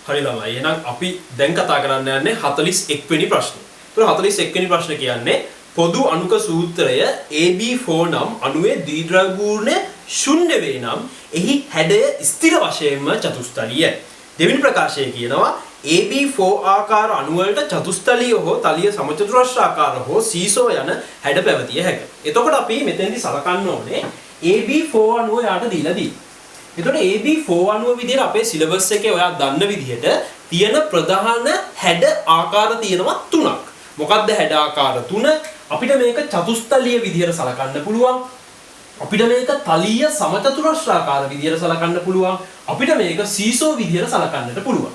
හරි ළමයි. එහෙනම් අපි දැන් කතා කරන්න යන්නේ 41 වෙනි ප්‍රශ්නේ. ඒතර 41 වෙනි ප්‍රශ්නේ කියන්නේ පොදු අණුක සූත්‍රය AB4 නම් අණුවේ ද්විද්‍රව්‍ය ගුණය ශුන්‍ය වේ නම් එහි හැඩය ස්ථිර වශයෙන්ම චතුස්තලීයයි. දෙවෙනි ප්‍රකාශය කියනවා AB4 ආකාර අණු වලට චතුස්තලීය හෝ තලීය සමචතුරස්‍රාකාර හෝ සීසෝ යන හැඩ පැවතිය හැකිය. එතකොට අපි මෙතෙන්දි සලකන්න ඕනේ AB4 අණුව යාට දීලා තියෙනවා. එතකොට AB4 අණුව විදිහට අපේ සිලබස් එකේ ඔයා දන්න විදිහට තියෙන ප්‍රධාන හැඩ ආකාර තියෙනවා තුනක්. මොකක්ද හැඩ ආකාර තුන? අපිට මේක චතුස්තලීය විදිහට සලකන්න පුළුවන්. අපිට මේක තලීය සමචතුරස්‍රාකාර විදිහට සලකන්න පුළුවන්. අපිට මේක සීසෝ විදිහට සලකන්නට පුළුවන්.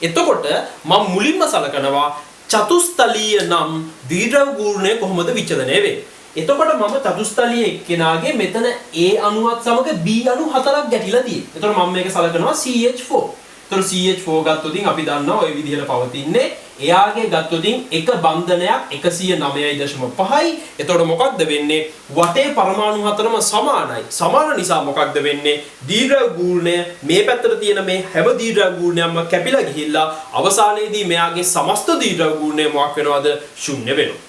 එතකොට මම මුලින්ම සලකනවා චතුස්තලීය නම් ද්විද්‍රව්‍ය ගුණය කොහොමද විචලනය වෙන්නේ? එතකොට මම චතුස්තලීය එක්කෙනාගේ මෙතන A අණුවත් සමග B අණු හතරක් ගැටිලා තියෙනවා. එතකොට මම මේක සලකනවා CH4. එතකොට CH4 ගත්තොත් අපි දන්නවා ওই විදිහට පවතින්නේ. එයාගේ ගත්තොත් එක බන්ධනයක් 109.5යි. එතකොට මොකක්ද වෙන්නේ? වටේ පරමාණු හතරම සමානයි. සමාන නිසා මොකක්ද වෙන්නේ? ද්විද්‍රව්‍ය ගුණය මේ පැත්තට තියෙන මේ හැම ද්විද්‍රව්‍ය ගුණයක්ම කැපිලා ගිහිල්ලා අවසානයේදී මෙයාගේ සමස්ත ද්විද්‍රව්‍ය ගුණය මොකක් වෙනවද? ශුන්‍ය වෙනවා.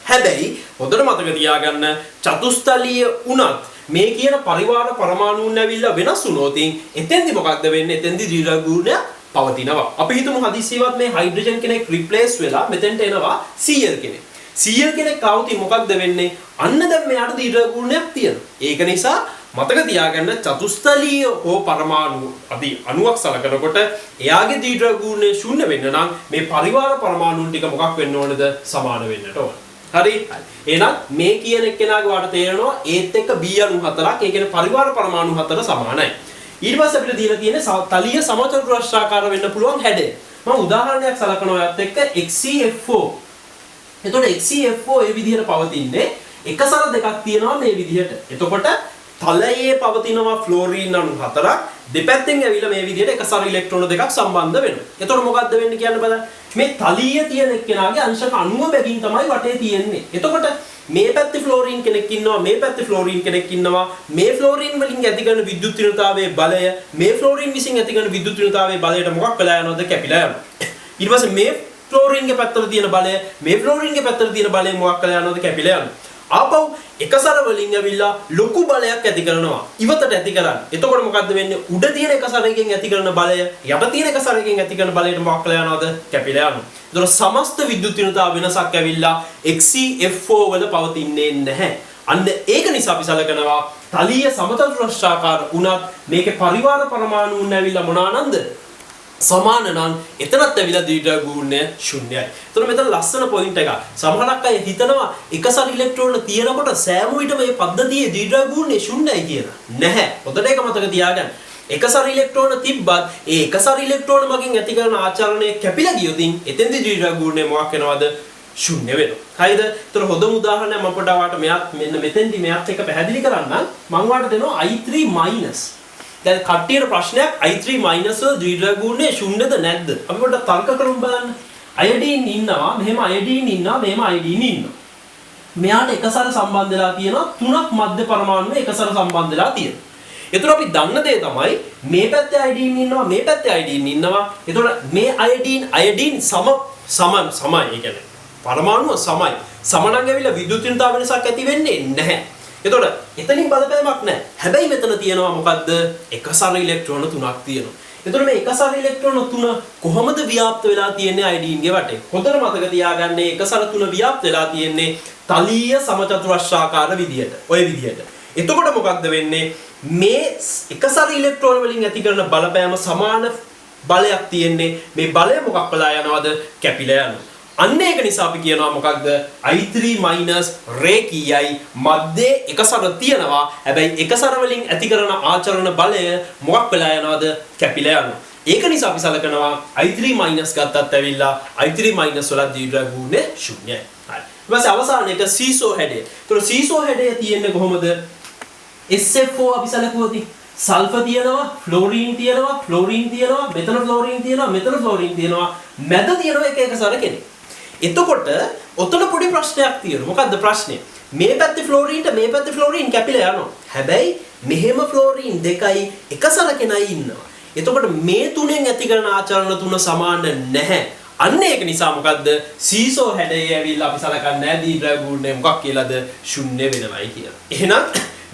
හැබැයි හොඳට මතක තියාගන්න චතුස්තලීය උනත් මේ කියන පරිවාර පරමාණුන් ඇවිල්ලා වෙනස් වුණොත් එතෙන්දි මොකක්ද වෙන්නේ? එතෙන්දි ද්විද්‍රව්‍ය ගුණය පවතිනවා. අපි හිතමු හදිස්සියවත් මේ හයිඩ්‍රජන් කෙනෙක් රිප්ලේස් වෙලා මෙතෙන්ට එනවා Cl කෙනෙක්. Cl කෙනෙක් ආවොත් මොකක්ද වෙන්නේ? අන්න දැන් මෙයාට ද්විද්‍රව්‍ය ගුණයක් තියෙනවා. ඒක නිසා මතක තියාගන්න චතුස්තලීය හෝ පරමාණු අපි අණුවක් සලකනකොට එයාගේ ද්විද්‍රව්‍ය ගුණය ශුන්‍ය වෙන්න නම් මේ පරිවාර පරමාණුන් ටික මොකක් වෙන්න ඕනද? සමාන වෙන්නට ඕන. හරි. එහෙනම් මේ කියන එක්කෙනාගේ වාට තේරෙනවා ඒත් එක්ක B අණු හතරක්, ඒ කියන්නේ පරිවාර පරමාණු හතර සමානයි. ඊට පස්සේ අපිට දීලා තියෙන්නේ තලීය සමචතුරස්‍රාකාර වෙන්න පුළුවන් හැඩය. මම උදාහරණයක් සලකනවා යත් එක්ක XCF4. එතකොට XCF4 ඒ විදිහට පවතින්නේ එකසර දෙකක් තියෙනවා මේ විදිහට. එතකොට තලයේ පවතිනවා ෆ්ලෝරින් අණු හතරක්, දෙපැත්තෙන් ඇවිල්ලා මේ විදිහට එකසර ඉලෙක්ට්‍රෝන දෙකක් සම්බන්ධ වෙනවා. එතකොට මොකද්ද වෙන්නේ කියන්න බලන්න. මේ තලීය තියෙන එක්කෙනාගේ අංශක 90 බැගින් තමයි වටේ තියෙන්නේ. එතකොට මේ පැත්තේ ෆ්ලෝරින් කෙනෙක් ඉන්නවා, මේ පැත්තේ ෆ්ලෝරින් කෙනෙක් ඉන්නවා. මේ ෆ්ලෝරින් වලින් ඇති කරන විද්‍යුත් ඍණතාවයේ බලය මේ ෆ්ලෝරින් විසින් ඇති කරන විද්‍යුත් ඍණතාවයේ බලයට මොකක් වෙලා යනවද? කැපිලා යනවා. ඊට පස්සේ මේ ෆ්ලෝරින්ගේ පැත්තට තියෙන බලය මේ ෆ්ලෝරින්ගේ පැත්තට තියෙන බලය මොකක් වෙලා යනවද? කැපිලා යනවා. ආපහු එකසර වලින් ඇවිල්ලා ලොකු බලයක් ඇති කරනවා. ඉවතට ඇති කරන්නේ. එතකොට මොකද්ද වෙන්නේ? උඩ තියෙන එකසරයකින් ඇති කරන බලය යට තියෙන එකසරයකින් ඇති කරන බලයට මොකක් වෙලා යනවද? කැපිලා යනවා. ඒතර සමස්ත විද්‍යුත් ඍණතාව වෙනසක් ඇවිල්ලා XCF4 වල පවතින්නේ නැහැ. අන්න ඒක නිසා අපි සලකනවා තලීය සමචතුරස්‍රාකාර උනත් මේකේ පරිවාර පරමාණුන් ඇවිල්ලා මොනවානන්ද? සමාන නම් එතනත් ඇවිල්ලා ද්විද්‍රව්‍ය ගුණය ශුන්‍යයි. එතකොට මෙතන ලස්සන පොයින්ට් එකක්. සමහරක් අය හිතනවා එකසර ඉලෙක්ට්‍රෝන තියෙනකොට සෑම විටම මේ පද්ධතියේ ද්විද්‍රව්‍ය ගුණය ශුන්‍යයි කියලා. නැහැ. හොඳට ඒක මතක තියාගන්න. එකසර ඉලෙක්ට්‍රෝන තිබ්බත් ඒ එකසර ඉලෙක්ට්‍රෝන මගින් ඇති කරන ආචරණය කැපිලා ගියොත් එතෙන්දී ද්විද්‍රව්‍ය ගුණය මොකක් වෙනවද? ශුන්‍ය වෙනවා. හරිද? ඒතර හොඳම උදාහරණයක් මම පොඩ්ඩක් ඔයාලට මෙන්න මෙතෙන්දී මෙයත් එක පැහැදිලි කරන්නම්. මම ඔයාලට දෙනවා I3-. දැන් කට්ටියට ප්‍රශ්නයක් I3- වල ද්විද්‍රව්‍ය ගුණය ශුන්‍යද නැද්ද? අපි පොඩ්ඩක් තර්ක කරමු බලන්න. අයඩීන් ඉන්නවා, මෙහෙම අයඩීන් ඉන්නවා, මෙහෙම අයඩීන් ඉන්නවා. මෙයාට එකසර සම්බන්ධ වෙලා තියෙනවා තුනක් මධ්‍ය පරමාණුවේ එකසර සම්බන්ධ වෙලා තියෙනවා. ඒතර අපි දන්න දේ තමයි මේ පැත්තේ අයඩීන් ඉන්නවා, මේ පැත්තේ අයඩීන් ඉන්නවා. ඒතර මේ අයඩීන් සමයි. ඒ කියන්නේ පරමාණුව සමයි. සමනං ඇවිල්ලා විද්‍යුත් ඍණතාව වෙනසක් ඇති වෙන්නේ නැහැ. එතකොට එතනින් බලපෑමක් නැහැ. හැබැයි මෙතන තියෙනවා මොකද්ද? එකසර ඉලෙක්ට්‍රෝන තුනක් තියෙනවා. එතකොට මේ එකසර ඉලෙක්ට්‍රෝන තුන කොහොමද ව්‍යාප්ත වෙලා තියෙන්නේ අයඩීන්ගේ වටේ? හොඳට මතක තියාගන්න එකසර තුන ව්‍යාප්ත වෙලා තියෙන්නේ තලීය සමචතුරස්‍රාකාර විදියට. ඔය විදියට. එතකොට මොකක්ද වෙන්නේ? මේ එකසර ඉලෙක්ට්‍රෝන වලින් ඇති කරන බලපෑම සමාන බලයක් තියෙන්නේ. මේ බලය මොකක් වෙලා යනවද? කැපිලා යනවා. අන්න ඒක නිසා අපි කියනවා මොකක්ද? I3- රේඛීයයි, මැදේ එකසර තියෙනවා. හැබැයි එකසර වලින් ඇති කරන ආචරණ බලය මොකක් වෙලා යනවද? කැපිලා යනවා. ඒක නිසා අපි සලකනවා I3- ගත්තත් ඇවිල්ලා I3- වල ද්විද්‍රව්‍ය ගුණය ශුන්‍යයි. හරි. ඊට පස්සේ අවසාන එක සීසෝ හැඩය. ඒතකොට සීසෝ හැඩය තියෙන්නේ කොහොමද? SF4 අපි සලකුවොත් සල්ෆර් තියෙනවා, ෆ්ලෝරින් තියෙනවා, මෙතන ෆ්ලෝරින් තියෙනවා, මැද තියෙනවා එක එකසර කෙනෙක්. එතකොට ඔතන පොඩි ප්‍රශ්නයක් තියෙනවා. මොකද්ද ප්‍රශ්නේ? මේ පැත්තේ ෆ්ලෝරින්ට මේ පැත්තේ ෆ්ලෝරින් කැපිලා යනවා. හැබැයි මෙහෙම ෆ්ලෝරින් දෙකයි එකසර කෙනයි ඉන්නවා. එතකොට මේ තුනෙන් ඇති කරන ආචරණ තුන සමාන නැහැ. අන්න ඒක නිසා මොකද්ද? සීසෝ හැඩය ඇවිල්ලා අපි සලකන්නේ නැහැ දීර්ඝ ගුණය මොකක් කියලාද? ශුන්‍ය වෙනවයි කියලා. එහෙනම්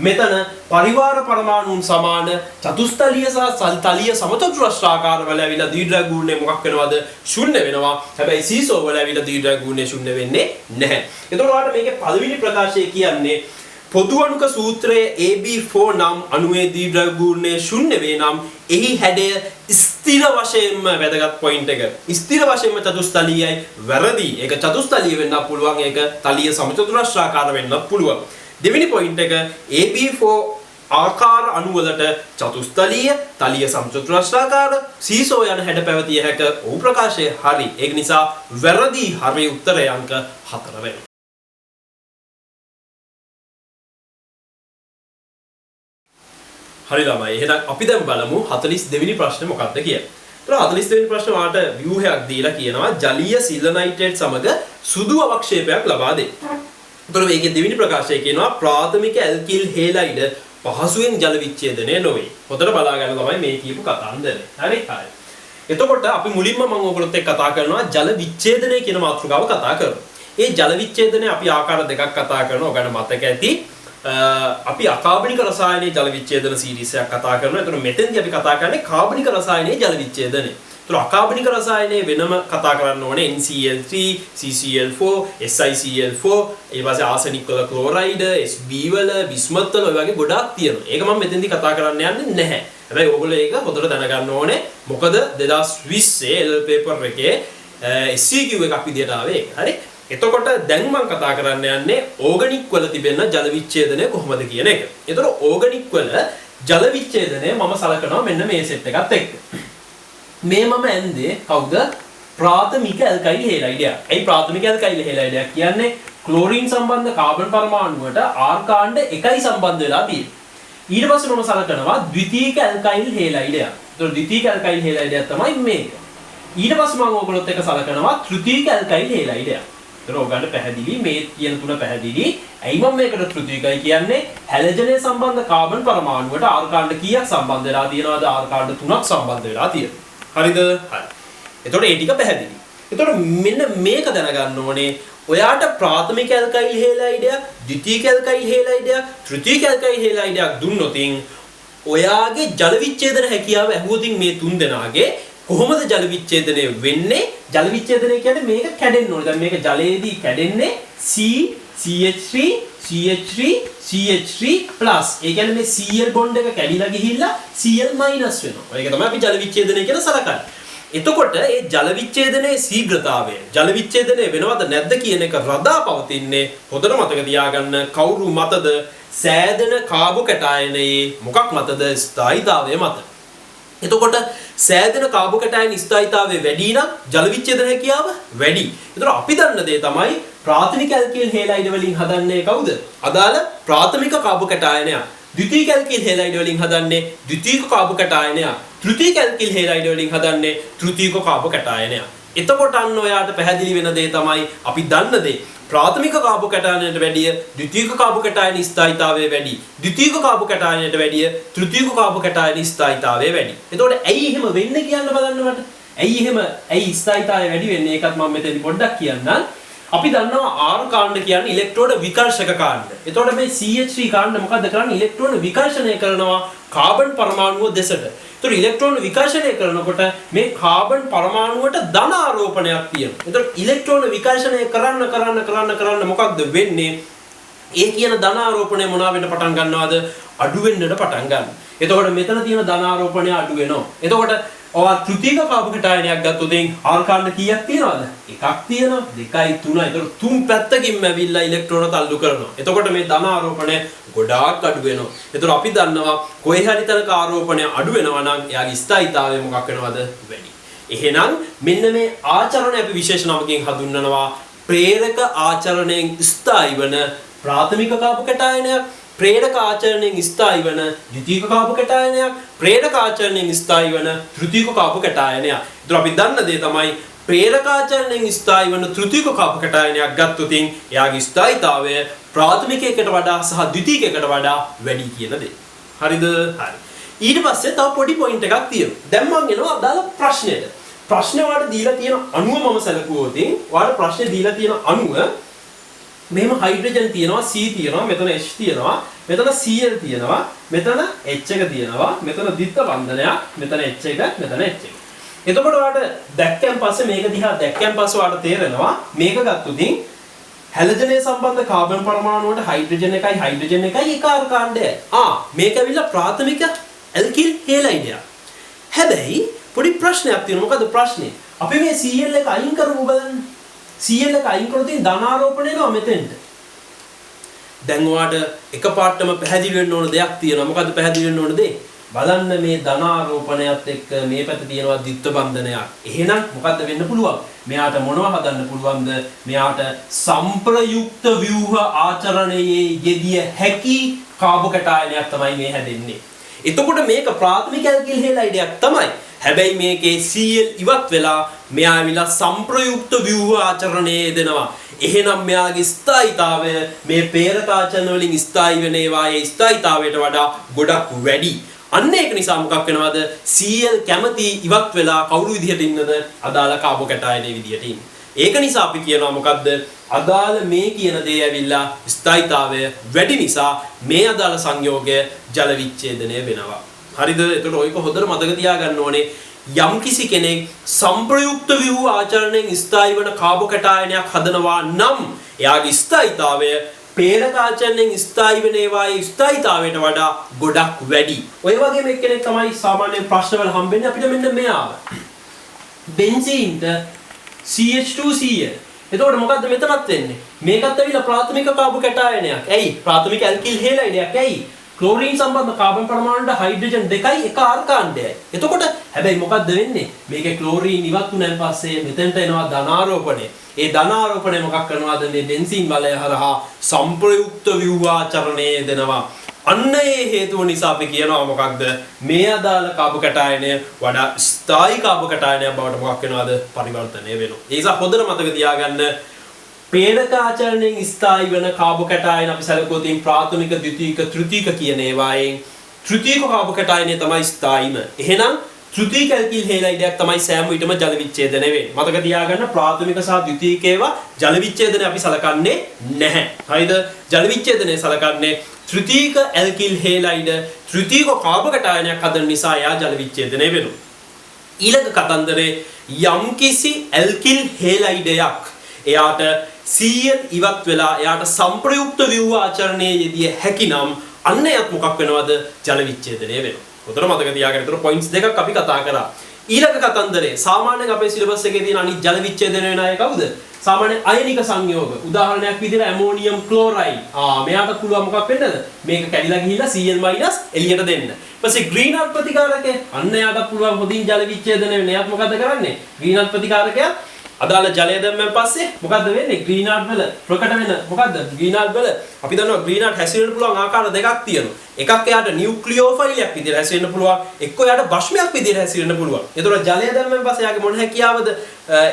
මෙතන පරිවාර පරමාණුන් සමාන චතුස්තලීය සහ සල්තලීය සමචතුරස්‍රාකාර වල ඇවිල්ලා දීර්ඝ ගුණය මොකක් වෙනවද? ශුන්‍ය වෙනවා. හැබැයි සීසෝ වල ඇවිල්ලා දීර්ඝ ගුණය ශුන්‍ය වෙන්නේ නැහැ. එතකොට ඔයාලට මේකේ පළවෙනි ප්‍රකාශය කියන්නේ පොදු අණුක සූත්‍රයේ AB4 නම් අණුවේ දීර්ඝ ගුණය ශුන්‍ය වේ නම් එහි හැඩය ස්ථිර වශයෙන්ම වැදගත් පොයින්ට් එක. ස්ථිර වශයෙන්ම චතුස්තලීයයි වැරදි. ඒක චතුස්තලීය වෙන්නත් පුළුවන්. ඒක තලීය සමචතුරස්‍රාකාර වෙන්නත් පුළුවන්. දෙවෙනි පොයින්ට් එක AB4 ආකාර අණු වලට චතුස්තලීය, තලීය සමචතුරස්‍රාකාර, සීසෝ යන හැඩ පැවතිය හැක. ඔහු ප්‍රකාශය හරි. ඒක නිසා වැරදි හරි උත්තරය අංක 4 වෙනවා. හරි ළමයි. එහෙනම් අපි දැන් බලමු 42 වෙනි ප්‍රශ්නේ මොකක්ද කියලා. ඒතර 42 වෙනි ප්‍රශ්නේ වාට ව්‍යුහයක් දීලා කියනවා ජලීය සිල්නයිට්‍රේට් සමග සුදු අවක්ෂේපයක් ලබා දෙන්න. ඒතර මේකේ දෙවෙනි ප්‍රකාශය කියනවා ප්‍රාථමික ඇල්කිල් හේලයිඩ් පහසුවෙන් ජල විච්ඡේදනය නොවේ. හොඳට බලා ගන්න තමයි මේ කියපු කතාන්දරය. හරි? හරි. එතකොට අපි මුලින්ම මම ඔයගොල්ලොත් එක්ක කතා කරනවා ජල විච්ඡේදනය කියන මාතෘකාව කතා කරමු. ඒ ජල විච්ඡේදනය අපි ආකාර දෙකක් කතා කරනවා. ඔයගොල්ලෝ මතක ඇති. අපි අකාබනික රසායනයේ ජල විච්ඡේදන සීරීස් එකක් කතා කරනවා. ඒතර මෙතෙන්දී අපි කතා කරන්නේ කාබනික රසායනයේ ජල විච්ඡේදනය. ඒතර අකාබනික රසායනයේ වෙනම කතා කරන්න ඕනේ NCl3, CCl4, SiCl4, ඊට පස්සේ ආසනික් වල ක්ලෝරයිඩ්, SB වල, බිස්මත් වල ඔය වගේ ගොඩාක් තියෙනවා. ඒක මම මෙතෙන්දී කතා කරන්න යන්නේ නැහැ. හැබැයි ඕගොල්ලෝ ඒක හොඳට දැනගන්න ඕනේ. මොකද 2020 LL පේපර් එකේ SCQ එකක් විදියට ආවේ ඒක. හරි? එතකොට දැන් මම කතා කරන්න යන්නේ ඕගනික් වල තිබෙන ජල විච්ඡේදනය කොහොමද කියන එක. ඒතර ඕගනික් වල ජල විච්ඡේදනය මම සලකනවා මෙන්න මේ සෙට් එකත් එක්ක. මේ මම ඇන්දේ කවුද? ප්‍රාථමික ඇල්කයිල් හේලයිඩයක්. ඒ ප්‍රාථමික ඇල්කයිල් හේලයිඩයක් කියන්නේ ක්ලෝරින් සම්බන්ධ කාබන් පරමාණුවට R කාණ්ඩ 1යි සම්බන්ධ වෙලා තියෙනවා. ඊට පස්සේ මම සලකනවා ද්විතීයික ඇල්කයිල් හේලයිඩයක්. ඒතර ද්විතීයික ඇල්කයිල් හේලයිඩයක් තමයි මේක. ඊට පස්සේ මම ඕගොල්ලොත් එක්ක සලකනවා තෘතීයික ඇල්කයිල් හේලයිඩයක්. ඒතර ඔයගොල්ලන්ට පැහැදිලි මේ කියන තුන පැහැදිලි. ඇයි මම මේකට තෘතීයිකයි කියන්නේ? හැලජනයේ සම්බන්ධ කාබන් පරමාණුවට R කාණ්ඩ කීයක් සම්බන්ධ වෙලා තියෙනවද? R කාණ්ඩ 3ක් සම්බන්ධ වෙලා තියෙනවා. හරිද? හරි. එතකොට ඒ ටික පැහැදිලි. එතකොට මෙන්න මේක දැනගන්න ඕනේ. ඔයාට ප්‍රාථමික ඇල්කයිල් හේලයිඩයක්, ද්විතීයික ඇල්කයිල් හේලයිඩයක්, තෘතීයික ඇල්කයිල් හේලයිඩයක් දුන්නොතින් ඔයාගේ ජල විච්ඡේදන හැකියාව ඇහුවොතින් මේ තුන් දෙනාගේ කොහොමද ජල විච්ඡේදනය වෙන්නේ? ජල විච්ඡේදනය කියන්නේ මේක කැඩෙන්න ඕනේ. දැන් මේක ජලයේදී කැඩෙන්නේ CH3 CH3 CH3+. ඒ කියන්නේ මේ Cl බොන්ඩ් එක කැඩිලා ගිහිල්ලා Cl- වෙනවා. ඒක තමයි අපි ජල විච්ඡේදනය කියලා සලකන්නේ. එතකොට මේ ජල විච්ඡේදනයේ ශීඝ්‍රතාවය ජල විච්ඡේදනය වෙනවද නැද්ද කියන එක රඳා පවතින්නේ හොඳට මතක තියාගන්න. කවුරු මතද? සෑදෙන කාබෝකැටායනයේ මොකක් මතද? ස්ථායීතාවය මත. එතකොට සෑදෙන කාබෝකැටායන ස්ථායීතාවය වැඩි නම් ජල විච්ඡේදන හැකියාව වැඩි. ඒතර අපි දන්න දේ තමයි ප්‍රාථමික ඇල්කිල් හේලයිඩ් වලින් හදන්නේ කවුද? අදාළ ප්‍රාථමික කාබෝකැටායනය. ද්විතීයික ඇල්කිල් හේලයිඩ් වලින් හදන්නේ ද්විතීයික කාබෝකැටායනය. තෘතීයික ඇල්කිල් හේලයිඩ් වලින් හදන්නේ තෘතීයික කාබෝකැටායනය. එතකොට අන්න ඔයාට පැහැදිලි වෙන දේ තමයි අපි දන්න දේ. ප්‍රාථමික කාබෝකැටායනයට වැඩිය ද්විතීයික කාබෝකැටායන ස්ථායීතාවය වැඩි. ද්විතීයික කාබෝකැටායනයට වැඩිය තෘතීයික කාබෝකැටායන ස්ථායීතාවය වැඩි. එතකොට ඇයි එහෙම වෙන්නේ කියන්න බලන්න මට. ඇයි ස්ථායීතාවය වැඩි වෙන්නේ? ඒකත් මම මෙතනදී පොඩ්ඩක් කියන්නම්. අපි දන්නවා R කාණ්ඩ කියන්නේ ඉලෙක්ට්‍රෝන විකර්ෂක කාණ්ඩ. එතකොට මේ CH3 කාණ්ඩ මොකද්ද කරන්නේ? ඉලෙක්ට්‍රෝන විකර්ෂණය කරනවා කාබන් පරමාණුව දෙසට. ඒතර ඉලෙක්ට්‍රෝන විකර්ෂණය කරනකොට මේ කාබන් පරමාණුවට ධන ආරෝපණයක් තියෙනවා. ඒතර ඉලෙක්ට්‍රෝන විකර්ෂණය කරන්න මොකක්ද වෙන්නේ? ඒ කියන ධන ආරෝපණය මොනවා වෙන්න පටන් ගන්නවද? අඩු වෙන්නට පටන් ගන්නවා. එතකොට මෙතන තියෙන ධන ආරෝපණය අඩු වෙනවා. එතකොට ඔයා තෘතීයික කාබෝකැටායනයක් ගත්තොත් R කාණ්ඩ කීයක් තියෙනවද? එකක් තියෙනවා, දෙකයි, තුනයි. ඒතකොට තුන් පැත්තකින්ම ඇවිල්ලා ඉලෙක්ට්‍රෝන තල්ලු කරනවා. එතකොට මේ ධන ආරෝපණය ගොඩාක් අඩු වෙනවා. එතකොට අපි දන්නවා කොහේ හරි තැනක ආරෝපණය අඩු වෙනවා නම් එයාගේ ස්ථායීතාවය මොකක් වෙනවද? වැඩි. එහෙනම් මෙන්න මේ ආචරණය අපි විශේෂ නමකින් හඳුන්වනවා ප්‍රේරක ආචරණයෙන් ස්ථායී වන ප්‍රාථමික කාබෝකැටායනයක්, ප්‍රේරක ආචරණයෙන් ස්ථායී වන ද්විතීයික කාබෝකැටායනයක්, ප්‍රේරක ආචරණයෙන් ස්ථායී වන තෘතීයික කාබෝකැටායනයක්. ඒතර අපි දන්න දේ තමයි ප්‍රේරක ආචරණයෙන් ස්ථායී වන තෘතීයික කාබෝකැටායනයක් ගත්තොත් එයාගේ ස්ථායීතාවය ප්‍රාථමිකයකට වඩා සහ ද්විතීයිකයකට වඩා වැඩි කියන දේ. හරිද? හරි. ඊට පස්සේ තව පොඩි පොයින්ට් එකක් තියෙනවා. දැන් මම එනවා අදාළ ප්‍රශ්නෙට. ප්‍රශ්නේ ඔයාලට දීලා තියෙන අණුව මම සැලකුවොත් ඔයාලට ප්‍රශ්නේ දීලා තියෙන අණුව මෙහෙම හයිඩ්‍රජන් තියෙනවා, C තියෙනවා, මෙතන H තියෙනවා, මෙතන Cl තියෙනවා, මෙතන H එක තියෙනවා, මෙතන ද්විත්ව බන්ධනයක්, මෙතන H එක, මෙතන H එක. එතකොට ඔයාලට දැක්කන් පස්සේ මේක දිහා දැක්කන් පස්සේ ඔයාලට තේරෙනවා මේක ගත්තොතින් හැලජනයේ සම්බන්ධ කාබන් පරමාණු වලට හයිඩ්‍රජන් එකයි එක ආකාණ්ඩයයි. මේක ඇවිල්ලා ප්‍රාථමික ඇල්කිල් හේලයිඩයක්. හැබැයි පොඩි ප්‍රශ්නයක් තියෙනවා. මොකද ප්‍රශ්නේ? අපි මේ Cl එක අයින් කරමු බලන්න. Cl එක අයින් කරොත් ධනාරෝපණය වෙනවා මෙතෙන්ට. දැන් ඔයාලට එකපාරටම පැහැදිලි වෙන්න ඕන දෙයක් තියෙනවා. මොකද්ද පැහැදිලි වෙන්න ඕන දේ? බලන්න මේ ධනාරෝපණයත් එක්ක මේ පැත්තේ තියෙනවා ද්විත්ව බන්ධනයක්. එහෙනම් මොකද්ද වෙන්න පුළුවන්? මෙයාට මොනව හදන්න පුළුවන්ද? මෙයාට සම්ප්‍රයුක්ත ව්‍යුහ ආචරණයේ යෙදිය හැකි කාබෝකටායනයක් තමයි මේ හැදෙන්නේ. එතකොට මේක ප්‍රාථමික ඇල්කිල් හේලයිඩයක් තමයි. හැබැයි මේකේ Cl ඉවත් වෙලා මෙයා ඇවිල්ලා සම්ප්‍රයුක්ත ව්‍යුහ ආචරණයේ යෙදෙනවා. එහෙනම් මෙයාගේ ස්ථායීතාවය මේ පේරකාචන වලින් ස්ථායී වෙන ඒවායේ ස්ථායීතාවයට වඩා ගොඩක් වැඩි. අන්න ඒක නිසා මොකක් වෙනවද? Cl කැමති ඉවත් වෙලා කවුරු විදිහට ඉන්නද? අදාළ කාබෝකටායනයේ විදිහට ඉන්න. ඒක නිසා අපි කියනවා මොකද්ද? අදාළ මේ කියන දේ ඇවිල්ලා ස්ථායීතාවය වැඩි නිසා මේ අදාළ සංයෝගය ජල විච්ඡේදනය වෙනවා. හරිද? එතකොට ඔයක හොඳට මතක තියාගන්න ඕනේ. යම්කිසි කෙනෙක් සම්ප්‍රයුක්ත ව්‍යුහ ආචරණයෙන් ස්ථායී වන කාබෝකටායනයක් හදනවා නම් එයාගේ ස්ථායීතාවය පේරකාචරණයෙන් ස්ථායී වෙන ඒවායේ ස්ථායීතාවයට වඩා ගොඩක් වැඩි. ඔය වගේම එක්කෙනෙක් තමයි සාමාන්‍යයෙන් ප්‍රශ්නවල හම්බෙන්නේ අපිට මෙන්න මෙයාව. බෙන්සීන්ට CH2Cl. එතකොට මොකද්ද මෙතනත් වෙන්නේ? මේකත් ඇවිල්ලා ප්‍රාථමික කාබෝකටායනයක්. ඇයි? ප්‍රාථමික ඇල්කිල් හේලයිඩයක්. ඇයි? ක්ලෝරින් සම්බන්ධ කාබන් පරමාණුන්ට හයිඩ්‍රජන් දෙකයි එක ආර්කාණ්ඩයයි. එතකොට හැබැයි මොකද්ද වෙන්නේ? මේකේ ක්ලෝරින් ඉවත් වුණාන් පස්සේ මෙතෙන්ට එනවා ධනාරෝපණය. ඒ ධනාරෝපණය මොකක් කරනවද? මේ බෙන්සීන් බලය හරහා සම්ප්‍රයුක්ත ව්‍යුහාචරණයේ දෙනවා. අන්න ඒ හේතුව නිසා අපි කියනවා මොකක්ද? මේ අදාළ කාබෝකටායනය වඩා ස්ථායී කාබෝකටායනයක් බවට මොකක් වෙනවද? පරිවර්තනය වෙනවා. ඒ නිසා හොඳට මතක තියාගන්න පේරකාචරණයෙන් ස්ථායී වෙන කාබෝකටායන අපි සැලකුවොත් ප්‍රාථමික, ද්විතීයික, තෘතීයික කියන ඒවායෙන් තෘතීයික කාබෝකටායනය තමයි ස්ථායීම. එහෙනම් තෘතීයික ඇල්කිල් හේලයිඩයක් තමයි සෑම විටම ජල විච්ඡේදනය වෙන්නේ. මතක තියාගන්න ප්‍රාථමික සහ ද්විතීයික ඒවා ජල විච්ඡේදනය අපි සලකන්නේ නැහැ. හරිද? ජල විච්ඡේදනය සලකන්නේ තෘතීයික ඇල්කිල් හේලයිඩ තෘතීයික කාබෝකටායනයක් හදන නිසා එයා ජල විච්ඡේදනය වෙනවා. ඊළඟ කතන්දරේ යම්කිසි ඇල්කිල් හේලයිඩයක් එයාට Cl ඉවත් වෙලා එයාට සම්ප්‍රයුක්ත ව්‍යුහ ආචරණයේ යෙදිය හැකිනම් අන්න එයත් මොකක් වෙනවද? ජල විච්ඡේදනය වෙනවා. උතර මතක තියාගන්න. ඒතර පොයින්ට්ස් දෙකක් අපි කතා කරා. ඊළඟ කතන්දරේ සාමාන්‍යයෙන් අපේ සිලබස් එකේ තියෙන අනිත් ජල විච්ඡේදනය වෙන අය කවුද? සාමාන්‍ය අයනික සංයෝග. උදාහරණයක් විදිහට ඇමෝනියම් ක්ලෝරයිඩ්. මෙයාට පුළුවන් මොකක් වෙන්නද? මේක කැඩිලා ගිහිල්ලා Cl- එළියට දෙන්න. ඊපස්සේ ග්‍රීන්හවුස් ප්‍රතිකාරකය. අන්න එයාට පුළුවන් හොඳින් ජල විච්ඡේදනය වෙන්න. එයාත් මොකද කරන්නේ? ග්‍රීන්හවුස් ප්‍රතිකාරකයා අදාළ ජලය දැම්මන් පස්සේ මොකද්ද වෙන්නේ? ග්‍රීන්හවුස් වල ප්‍රකට වෙන මොකද්ද? ග්‍රීන්හවුස් වල අපි දන්නවා ග්‍රීන්හවුස් හැසිරෙන්න පුළුවන් ආකාර දෙකක් තියෙනවා. එකක් එයාට නියුක්ලියෝෆයිලයක් විදිහට හැසිරෙන්න පුළුවන්. එක්ක එයාට භස්මයක් විදිහට හැසිරෙන්න පුළුවන්. ඒතකොට ජලය දැම්මන් පස්සේ එයාගේ මොන හැකියාවද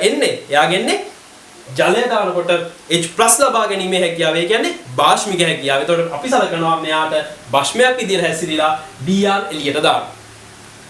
එන්නේ? එයාගේ එන්නේ ජලය දානකොට H+ ලබා ගැනීමේ හැකියාව. ඒ කියන්නේ භාෂ්මික හැකියාව. ඒතකොට අපි සලකනවා මෙයාට භස්මයක් විදිහට හැසිරීලා Br එළියට දාන්න.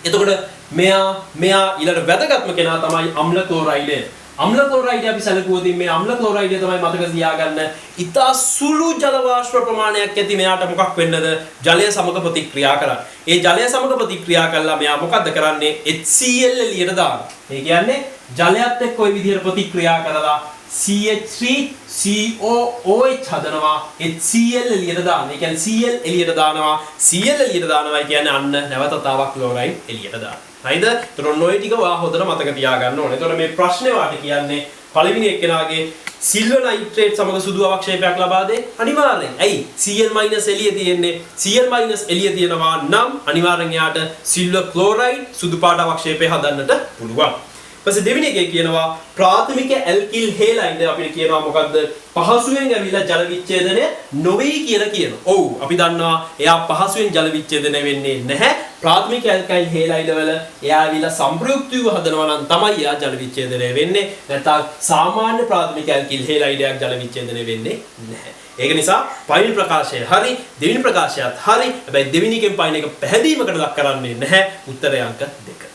එතකොට මෙයා ඊළඟ වැදගත්ම කෙනා තමයි අම්ල ක්ලෝරයිඩය. අම්ල ක්ලෝරයිඩය අපි සැලකුවොත් මේ අම්ල ක්ලෝරයිඩය තමයි මතක තියාගන්න. ඉතා සුළු ජල වාෂ්ප ප්‍රමාණයක් ඇති මෙයාට මොකක් වෙන්නද? ජලය සමග ප්‍රතික්‍රියා කරන්නේ. ඒ ජලය සමග ප්‍රතික්‍රියා කළා මෙයා මොකද්ද කරන්නේ? HCl එළියට දානවා. ඒ කියන්නේ ජලයත් එක්ක ওই විදිහට ප්‍රතික්‍රියා කරලා CH3COOH හදනවා. HCl එළියට දානවා. ඒ කියන්නේ Cl එළියට දානවා. Cl එළියට දානවා කියන්නේ අන්න නැවතතාවක් ක්ලෝරයිඩ් එළියට දානවා. හරිද? ඒතර ඔය ටික ඔයා හොඳට මතක තියාගන්න ඕනේ. ඒතර මේ ප්‍රශ්නේ වාට කියන්නේ පළවෙනි එක්කෙනාගේ සිල්වර් නයිට්‍රේට් සමග සුදු අවක්ෂේපයක් ලබා දෙයි. අනිවාර්යෙන්. ඇයි? Cl- එළිය තියෙන්නේ. Cl- එළිය තියෙනවා නම් අනිවාර්යෙන් එයාට සිල්වර් ක්ලෝරයිඩ් සුදු පාට අවක්ෂේපය හදන්නට පුළුවන්. ඊපස්සේ දෙවෙනි එකේ කියනවා ප්‍රාථමික ඇල්කිල් හේලයිඩ් අපිට කියනවා මොකද්ද? පහසුවෙන් ඇවිල්ලා ජල විච්ඡේදනය නොවේයි කියලා කියනවා. ඔව් අපි දන්නවා එයා පහසුවෙන් ජල විච්ඡේදනය වෙන්නේ නැහැ. ප්‍රාථමික ඇල්කයිල් හේලයිඩ් වල එයා ඇවිල්ලා සම්ප්‍රයුක්තව හදනවා නම් තමයි එයා ජල විච්ඡේදනය වෙන්නේ. නැත්නම් සාමාන්‍ය ප්‍රාථමික ඇල්කිල් හේලයිඩයක් ජල විච්ඡේදනය වෙන්නේ නැහැ. ඒක නිසා පළවෙනි ප්‍රකාශය හරි, දෙවෙනි ප්‍රකාශයත් හරි. හැබැයි දෙවෙනි එකෙන් පයින් එක පැහැදීමකට ලක් කරන්නේ නැහැ. උත්තරය අංක 2.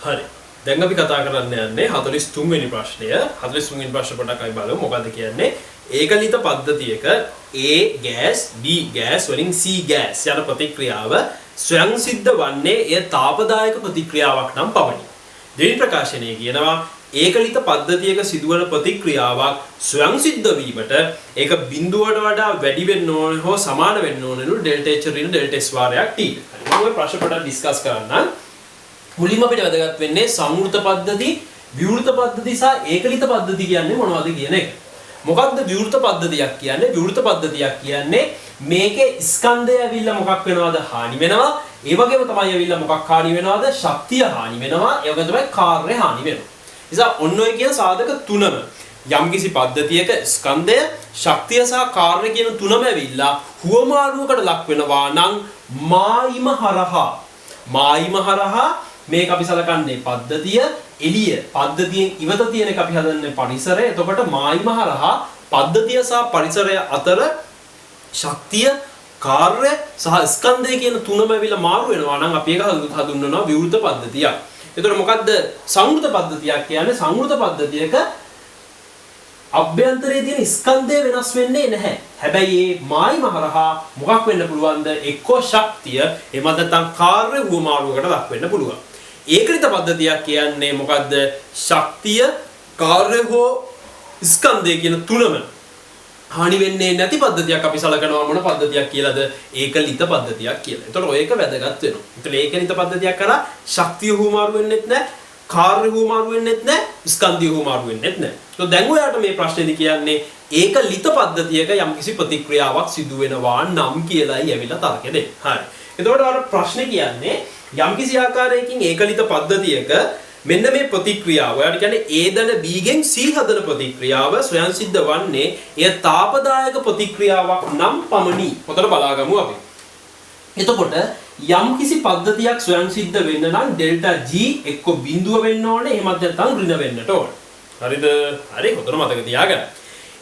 හරි. දැන් අපි කතා කරන්න යන්නේ 43 වෙනි ප්‍රශ්නය. 43 වෙනි ප්‍රශ්න පොඩ්ඩක් අපි බලමු. මොකද්ද කියන්නේ? ඒකලිත පද්ධතියක A gas B gas වලින් C gas යන ප්‍රතික්‍රියාව ස්වයංසිද්ධ වන්නේ එය තාපදායක ප්‍රතික්‍රියාවක් නම් පමණි. දෙවෙනි ප්‍රකාශනයේ කියනවා ඒකලිත පද්ධතියක සිදුවන ප්‍රතික්‍රියාවක් ස්වයංසිද්ධ වීමට ඒක බිඳුවට වඩා වැඩි වෙන්න ඕන හෝ සමාන වෙන්න ඕනලු ඩෙල්ටා H ඍණ ඩෙල්ටා S වාරයක් T. මම ඔය ප්‍රශ්න පොඩ්ඩක් ඩිස්කස් කරන්නම්. මුලින්ම අපිට වැදගත් වෙන්නේ සංවෘත පද්ධති, විවෘත පද්ධති සහ ඒකලිත පද්ධති කියන්නේ මොනවද කියන එක. මොකක්ද විවෘත පද්ධතියක් කියන්නේ? විවෘත පද්ධතියක් කියන්නේ මේකේ ස්කන්ධය ඇවිල්ලා මොකක් වෙනවද? හානි වෙනවා. ඒ වගේම තමයි ඇවිල්ලා මොකක් හානි වෙනවද? ශක්තිය හානි වෙනවා. ඒ වගේම තමයි කාර්ය හානි වෙනවා. නිසා ඔන්න ඔය කියන සාධක තුනම යම්කිසි පද්ධතියක ස්කන්ධය, ශක්තිය සහ කාර්ය කියන තුනම ඇවිල්ලා හුවමාරුවකට ලක් වෙනවා නම් මායිම හරහා මේක අපි සලකන්නේ පද්ධතිය, එළිය පද්ධතියෙන් ඉවත තියෙන එක අපි හදන්නේ පරිසරය. එතකොට මායිම හරහා පද්ධතිය සහ පරිසරය අතර ශක්තිය, කාර්ය සහ ස්කන්ධය කියන තුනම ඇවිල්ලා මාරු වෙනවා නම් අපි ඒක හඳුන්වනවා විවෘත පද්ධතියක්. එතකොට මොකද්ද සංවෘත පද්ධතියක් කියන්නේ? සංවෘත පද්ධතියක අභ්‍යන්තරයේ තියෙන ස්කන්ධය වෙනස් වෙන්නේ නැහැ. හැබැයි මේ මායිම හරහා මොකක් වෙන්න පුළුවන්ද? එක්කෝ ශක්තිය, එහෙම නැත්නම් කාර්ය වුවමාරුවකට ලක් වෙන්න පුළුවන්. ඒකලිත පද්ධතියක් කියන්නේ මොකද්ද? ශක්තිය, කාර්ය හෝ ස්කන්ධය කියන තුනම හානි වෙන්නේ නැති පද්ධතියක් අපි සලකනවා මොන පද්ධතියක් කියලාද? ඒකලිත පද්ධතියක් කියලා. ඒතකොට ඔය එක වැදගත් වෙනවා. ඒතකොට ඒකලිත පද්ධතියක් කරා ශක්තිය වුවමාරු වෙන්නෙත් නැහැ, කාර්ය වුවමාරු වෙන්නෙත් නැහැ, ස්කන්ධය වුවමාරු වෙන්නෙත් නැහැ. તો දැන් ඔයාලට මේ ප්‍රශ්නේදී කියන්නේ ඒකලිත පද්ධතියක යම්කිසි ප්‍රතික්‍රියාවක් සිදු වෙනවා නම් කියලායි ඇවිල්ලා තර්කෙ දෙන්නේ. හරි. එතකොට ඔයාලට ප්‍රශ්නේ කියන්නේ යම්කිසි ආකාරයකින් ඒකලිත පද්ධතියක මෙන්න මේ ප්‍රතික්‍රියාව ඔයාලට කියන්නේ A දන B ගෙන් C හදන ප්‍රතික්‍රියාව ස්වයංසිද්ධ වන්නේ එය තාපදායක ප්‍රතික්‍රියාවක් නම් පමණි. පොතට බලාගමු අපි. එතකොට යම්කිසි පද්ධතියක් ස්වයංසිද්ධ වෙන්න නම් ඩෙල්ටා G එක්ක බිඳුව වෙන්න ඕනේ, එහෙමත් නැත්නම් ඍණ වෙන්නට ඕනේ. හරිද? හරි. හොඳට මතක තියාගන්න.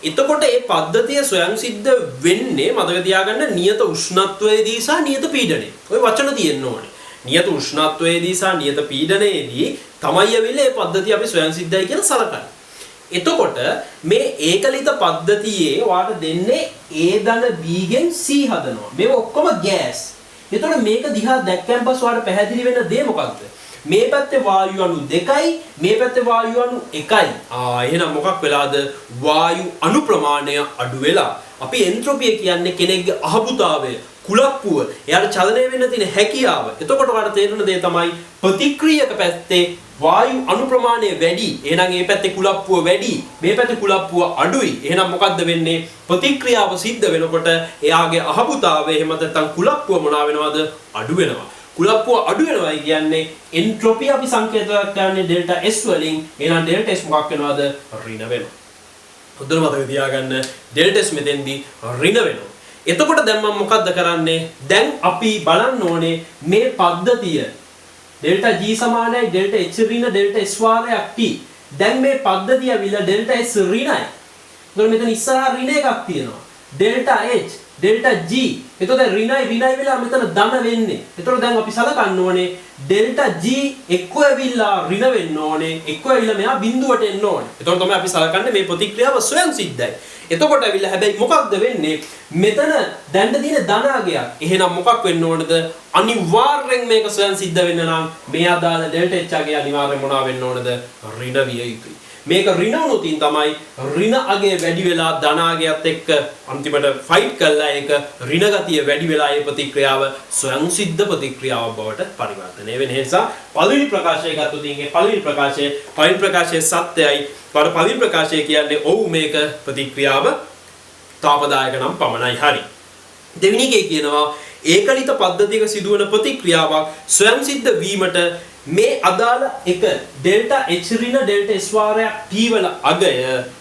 එතකොට මේ පද්ධතිය ස්වයංසිද්ධ වෙන්නේ මතක තියාගන්න නියත උෂ්ණත්වයේදී සහ නියත පීඩනයේ. ওই වචන තියෙන්න ඕනේ. නියත උෂ්ණත්වයේදී සහ නියත පීඩනයේදී තමයි ඇවිල්ලා මේ පද්ධතිය අපි ස්වයංසිද්ධයි කියලා සලකන්නේ. එතකොට මේ ඒකලිත පද්ධතියේ ඔයාලට දෙන්නේ A ධන B ගෙන් C හදනවා. මේක ඔක්කොම ගෑස්. එතකොට මේක දිහා දැක්කන් පස්සේ ඔයාලට පැහැදිලි වෙන දේ මොකක්ද? මේ පැත්තේ වායු අණු 2යි, මේ පැත්තේ වායු අණු 1යි. එහෙනම් මොකක් වෙලාද? වායු අණු ප්‍රමාණය අඩු වෙලා. අපි එන්ට්‍රොපිය කියන්නේ කෙනෙක්ගේ අහබුතාවය, කුලප්පුව, එයාට චලනය වෙන්න තියෙන හැකියාව. එතකොට ඔයාලට තේරෙන දේ තමයි ප්‍රතික්‍රියක පැත්තේ වායු අණු ප්‍රමාණය වැඩි. එහෙනම් මේ පැත්තේ කුලප්පුව වැඩි, මේ පැත්තේ කුලප්පුව අඩුයි. එහෙනම් මොකද්ද වෙන්නේ? ප්‍රතික්‍රියාව සිද්ධ වෙනකොට එයාගේ අහබුතාවය එහෙම නැත්නම් කුලප්පුව මොනවා වෙනවද? අඩු වෙනවා. කුලප්පුව අඩු වෙනවා කියන්නේ එන්ට්‍රොපි අපි සංකේතයක් ගන්න ඩෙල්ටා S වලින්. එහෙනම් ඩෙල්ටා S මොකක් වෙනවද? ඍණ වෙනවා. හොඳට මතක තියාගන්න ඩෙල්ටා S මෙතෙන්දී ඍණ වෙනවා. එතකොට දැන් මම මොකද්ද කරන්නේ? දැන් අපි බලන්න ඕනේ මේ පද්ධතිය ඩෙල්ටා G සමානයි ඩෙල්ටා H ඍණ ඩෙල්ටා S වාරයක් T. දැන් මේ පද්ධතිය ඇවිල්ලා ඩෙල්ටා S ඍණයි. එතකොට මෙතන ඉස්සරහා ඍණ එකක් තියෙනවා. Delta H delta G. එතකොට ඍණයි වෙලා මෙතන ධන වෙන්නේ. එතකොට දැන් අපි සලකන්න ඕනේ ඩෙල්ටා G එක්ක ඇවිල්ලා ඍණ වෙන්න ඕනේ, එක්ක ඇවිල්ලා මෙහා බිඳුවට එන්න ඕනේ. එතකොට තමයි අපි සලකන්නේ මේ ප්‍රතික්‍රියාව ස්වයංසිද්ධයි. එතකොට ඇවිල්ලා හැබැයි මොකක්ද වෙන්නේ? මෙතන දැන්න තියෙන ධනාගයක්. එහෙනම් මොකක් වෙන්න ඕනද? අනිවාර්යෙන් මේක ස්වයංසිද්ධ වෙන්න නම් මේ අදාළ ඩෙල්ටා H අගය අනිවාර්යෙන් මොනවා වෙන්න ඕනද? ඍණ විය යුතුයි. මේක ඍණ වුණොතින් තමයි ඍණ අගය වැඩි වෙලා ධනාගයත් එක්ක අන්තිමට ෆයිට් කරලා ඒක ඍණ ගතිය වැඩි වෙලා ඒ ප්‍රතික්‍රියාව ස්වයංසිද්ධ ප්‍රතික්‍රියාවක් බවට පරිවර්තනය වෙන නිසා පළවෙනි ප්‍රකාශය ගත්තොත් ඉන්නේ පළවෙනි ප්‍රකාශයේ සත්‍යයි. පළවෙනි ප්‍රකාශය කියන්නේ ඔව් මේක ප්‍රතික්‍රියාව තාපදායක නම් පමණයි. හරි. දෙවෙනි එකේ කියනවා ඒකලිත පද්ධතියක සිදුවන ප්‍රතික්‍රියාවක් ස්වයංසිද්ධ වීමට මේ අදාළ එක ඩෙල්ටා H ඍණ ඩෙල්ටා S වාරයක් T වල අගය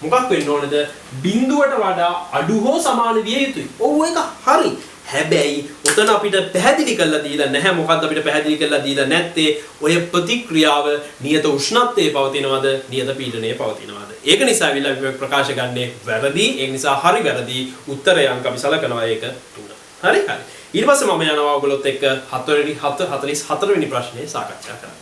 මොකක් වෙන්න ඕනද? බිඳුවට වඩා අඩු හෝ සමාන විය යුතුයි. ඔව් ඒක හරි. හැබැයි උතන අපිට පැහැදිලි කරලා දීලා නැහැ. මොකද්ද අපිට පැහැදිලි කරලා දීලා නැත්තේ? ඔය ප්‍රතික්‍රියාව නියත උෂ්ණත්වයේ පවතිනවද? නියත පීඩනයේ පවතිනවද? ඒක නිසා විලා අපි ප්‍රකාශ ගන්නේ වැරදි. ඒක නිසා හරි වැරදි උත්තරය අංක අපි සලකනවා ඒක 3. හරි හරි. ඊට පස්සේ මම යනවා ඔයගොල්ලොත් එක්ක 44 වෙනි ප්‍රශ්නේ සාකච්ඡා කරන්න.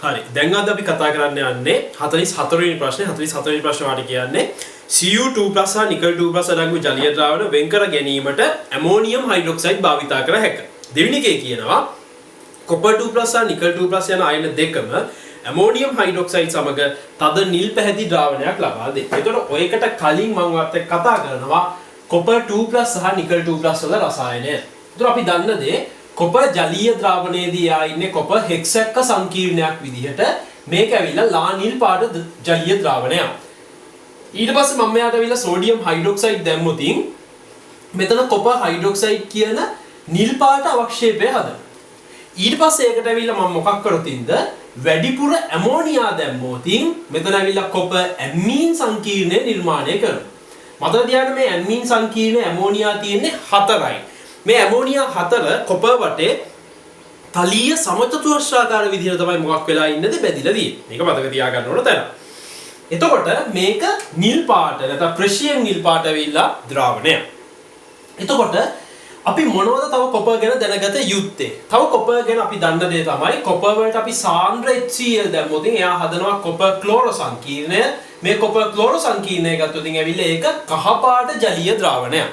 හරි. දැන් අද අපි කතා කරන්න යන්නේ 44 වෙනි ප්‍රශ්නේ. 44 වෙනි ප්‍රශ්නේ වාට කියන්නේ Cu2+ හා නිකල් 2+ අඩංගු ජලීය ද්‍රාවණ වෙන් කර ගැනීමට ඇමෝනියම් හයිඩ්‍රොක්සයිඩ් භාවිතා කර හැක. දෙවෙනි එකේ කියනවා කොපර් 2+ හා නිකල් 2+ යන අයන දෙකම ඇමෝනියම් හයිඩ්‍රොක්සයිඩ් සමග තද නිල් පැහැති ද්‍රාවණයක් ලබා දෙයි. එතකොට ඔයකට කලින් මම ඔයත් එක්ක කතා කරනවා කොපර් 2+ සහ නිකල් 2+ වල රසායනය. එතකොට අපි දන්න දේ කොපර් ජලීය ද්‍රාවණයේදී යා ඉන්නේ කොපර් හෙක්සැක්ක සංකීර්ණයක් විදිහට මේක ඇවිල්ලා ලා නිල් පාට ජලීය ද්‍රාවණයක්. ඊට පස්සේ මම මෙයාට ඇවිල්ලා සෝඩියම් හයිඩ්‍රොක්සයිඩ් දැම්මොතින් මෙතන කොපර් හයිඩ්‍රොක්සයිඩ් කියන නිල් පාට අවක්ෂේපය හදනවා. ඊට පස්සේ ඒකට ඇවිල්ලා මම මොකක් කරොතින්ද වැඩිපුර ඇමෝනියා දැම්මොතින් මෙතන ඇවිල්ලා කොපර් ඇමීන් සංකීර්ණය නිර්මාණය කරනවා. මතක තියාගන්න මේ ඇමීන් සංකීර්ණ ඇමෝනියා තියෙන්නේ 4යි. මේ ඇමෝනියා 4 කොපර් වටේ තලීය සමචතුරස්‍රාකාර විදිහට තමයි මොකක් වෙලා ඉන්නද බෙදිලා තියෙන්නේ. මේක මතක තියාගන්න ඕන තැන. එතකොට මේක නිල් පාට නැත්නම් ප්‍රෙෂියම් නිල් පාට වෙilla ද්‍රාවණය. එතකොට අපි මොනවද තව කොපර් ගැන දැනගත යුත්තේ? තව කොපර් ගැන අපි දන්න දේ තමයි කොපර් වලට අපි සාන්ද්‍ර HCl දැම්මොත් එයා හදනවා කොපර් ක්ලෝරෝ සංකීර්ණය. මේ කොපර් ක්ලෝරෝ සංකීර්ණය ගත්තොත් ඇවිල්ලා ඒක කහ පාට ජලීය ද්‍රාවණයක්.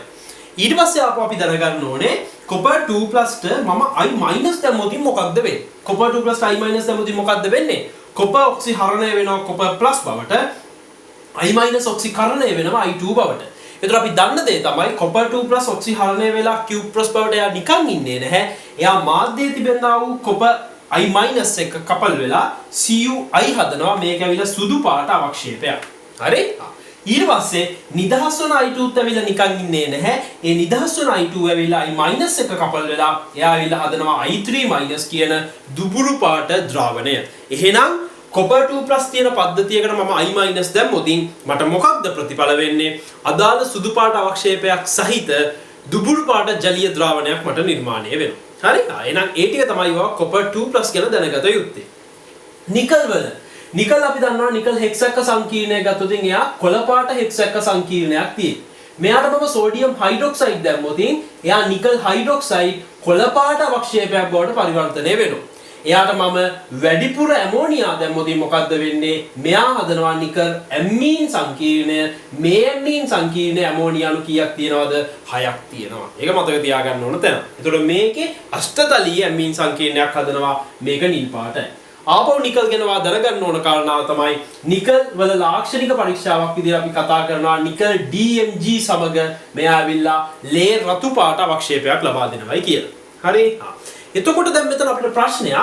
ඊට පස්සේ අපි දැනගන්න ඕනේ කොපර් 2+ ට මම I- දැම්මොත් මොකක්ද වෙන්නේ? කොපර් 2+ ට I- දැම්මොත් මොකක්ද වෙන්නේ? කොපර් ඔක්සිහරණය වෙනවා කොපර් ප්ලස් බවට. I- ඔක්සිකරණය වෙනවා I2 බවට. එතකොට අපි දන්න දේ තමයි කොපර් 2+ ඔක්සිහරණය වෙලා Q+ බවට එයා නිකන් ඉන්නේ නැහැ. එයා මාධ්‍යයේ තිබෙනා වූ කොපර් I- එක කපල් වෙලා Cu I හදනවා. මේක ඇවිල්ලා සුදු පාට අවක්ෂේපයක්. හරි? ඊට පස්සේ නිදහස් වන I2ත් ඇවිල්ලා නිකන් ඉන්නේ නැහැ. ඒ නිදහස් වන I2 ඇවිල්ලා I- එක කපල් වෙලා එයා ඇවිල්ලා හදනවා I3- කියන දුබුරු පාට ද්‍රාවණය. එහෙනම් කොපර් 2+ තියෙන පද්ධතියකට මම I- දැම්මොතින් මට මොකක්ද ප්‍රතිඵල වෙන්නේ? අදාළ සුදු පාට අවක්ෂේපයක් සහිත දුබුරු පාට ජලීය ද්‍රාවණයක් මට නිර්මාණය වෙනවා. හරි? එහෙනම් ඒ ටික තමයි ඔය කොපර් 2+ ගැන දැනගත යුත්තේ. නිකල් වල නිකල් අපි දන්නවා නිකල් හෙක්සැක්ක සංකීර්ණය ගත්තොත් එයා කොළ පාට හෙක්සැක්ක සංකීර්ණයක් තියෙනවා. මෙයාට මම සෝඩියම් හයිඩ්‍රොක්සයිඩ් දැම්මොත් එයා නිකල් හයිඩ්‍රොක්සයිඩ් කොළ පාට අවක්ෂේපයක් බවට පරිවර්තනය වෙනවා. එයාට මම වැඩිපුර ඇමෝනියා දැම්මොත් මොකද්ද වෙන්නේ? මෙයා හදනවා නිකල් ඇමීන් සංකීර්ණය. මේ ඇමීන් සංකීර්ණ ඇමෝනියා අණු කීයක් තියෙනවද? 6ක් තියෙනවා. ඒක මතක තියාගන්න ඕන තැන. ඒතකොට මේකේ අෂ්ටතලීය ඇමීන් සංකීර්ණයක් හදනවා. මේක නිල් පාටයි. ආපහු නිකල් ගැනවා දැනගන්න ඕන කාරණාව තමයි නිකල් වල ලාක්ෂණික පරීක්ෂාවක් විදිහට අපි කතා කරනවා නිකල් DMG සමග මෙයා ඇවිල්ලා ලේ රතු පාට අවක්ෂේපයක් ලබා දෙනවයි කියලා. හරි? එතකොට දැන් මෙතන අපිට ප්‍රශ්නයක්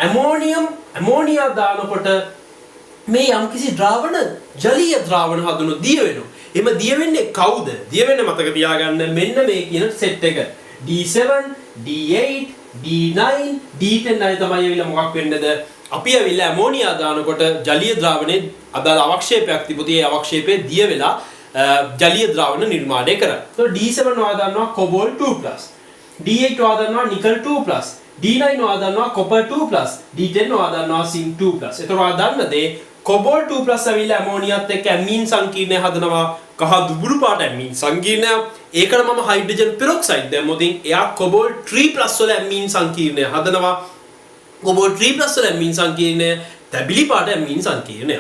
ඇමෝනියා දානකොට මේ යම්කිසි ද්‍රාවණ ජලීය ද්‍රාවණ හඳුනන දිය වෙනවා. එimhe දිය වෙන්නේ කවුද? දිය වෙන්නේ මතක තියාගන්න මෙන්න මේ කියන සෙට් එක. D7, D8, D9, D10 අය තමයි ඇවිල්ලා මොකක් වෙන්නේද? අපි ඇවිල්ලා ඇමෝනියා දානකොට ජලීය ද්‍රාවණේ අදාළ අවක්ෂේපයක් තිබුණේ ඒ අවක්ෂේපයේ දිය වෙලා ජලීය ද්‍රාවණ නිර්මාණය කරා. So D7 වා දන්නවා කොබෝල් 2+. D8 වා දන්නවා නිකල් 2+. D9 වා දන්නවා කොපර් 2+. D10 වා දන්නවා සිංක් 2+. ඒතර වා දන්න දේ කොබෝල් 2+ ඇවිල්ලා ඇමෝනියාත් එක්ක ඇමීන් සංකීර්ණය හදනවා. කහ දුබුරු පාට ඇමීන් සංකීර්ණය. ඒකට මම හයිඩ්‍රජන් පෙරොක්සයිඩ් දැම්මොත් එයා කොබෝල් 3+ වල ඇමීන් සංකීර්ණය හදනවා. කොබෝල් 3+ වල ඇමීන් සංකීර්ණය තැබිලි පාට ඇමීන් සංකීර්ණය.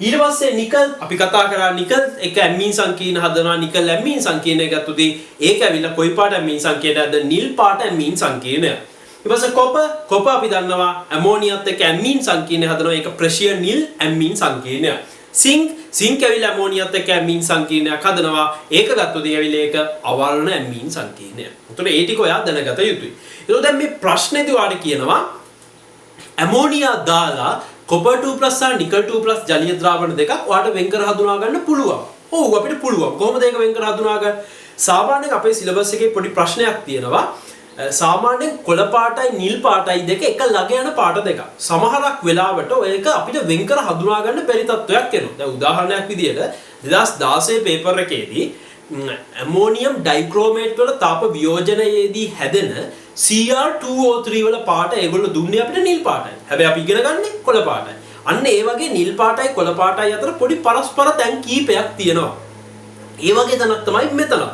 ඊට පස්සේ නිකල් අපි කතා කරා නිකල් එක ඇමීන් සංකීර්ණ හදනවා. නිකල් ඇමීන් සංකීර්ණය ගත්තොත් ඒක ඇවිල්ලා කොයි පාට ඇමීන් සංකීර්ණයද? නිල් පාට ඇමීන් සංකීර්ණය. ඊට පස්සේ කොපර් අපි දන්නවා ඇමෝනියාත් එක්ක ඇමීන් සංකීර්ණය හදනවා. ඒක ප්‍රෙෂියර් නිල් ඇමීන් සංකීර්ණය. සිංක් ඇවිල්ලා ඇමෝනියාත් එක්ක ඇමීන් සංකීර්ණයක් හදනවා. ඒක ගත්තොත් ඇවිල්ලා ඒක අවර්ණ ඇමීන් සංකීර්ණය. ඒතකොට ඒ ටික ඔයා දැනගත යුතුයි. ඒතකොට දැන් මේ ප්‍රශ්නේදී ඔයාලට කියනවා ඇමෝනියා දාලා කොපර් 2+ සහ නිකල් 2+ ජලීය ද්‍රාවණ දෙකක් ඔයාලට වෙන් කර හඳුනා ගන්න පුළුවන්. ඔව් අපිට පුළුවන්. කොහොමද ඒක වෙන් කර හඳුනා ගන්න? සාමාන්‍යයෙන් අපේ සිලබස් එකේ පොඩි ප්‍රශ්නයක් තියෙනවා. සාමාන්‍යයෙන් කොළ පාටයි නිල් පාටයි දෙක එක ළඟ යන පාට දෙකක්. සමහරක් වෙලාවට ඔයක අපිට වෙන් කර හඳුනා ගන්න බැරි තත්වයක් එනවා. දැන් උදාහරණයක් විදියට 2016 පේපර් එකේදී ඇමෝනියම් ඩයික්‍රෝමේට් වල තාප වියෝජනයේදී හැදෙන Cr2O3 වල පාට ඒගොල්ලෝ දුන්නේ අපිට නිල් පාටයි. හැබැයි අපි ඉගෙන ගන්නේ කොළ පාටයි. අන්න ඒ වගේ නිල් පාටයි කොළ පාටයි අතර පොඩි පරස්පර තැන් කීපයක් තියෙනවා. ඒ වගේ තැනක් තමයි මෙතන.